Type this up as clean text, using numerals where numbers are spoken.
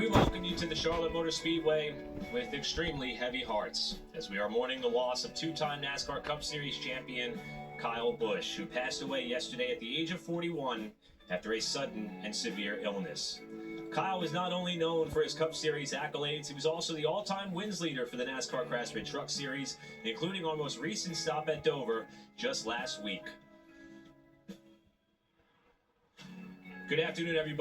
We welcome you to the Charlotte Motor Speedway with extremely heavy hearts, as we are mourning the loss of two-time NASCAR Cup Series champion Kyle Busch, who passed away yesterday at the age of 41 after a sudden and severe illness. Kyle was not only known for his Cup Series accolades, he was also the all-time wins leader for the NASCAR Craftsman Truck Series, including our most recent stop at Dover just last week. Good afternoon, everybody.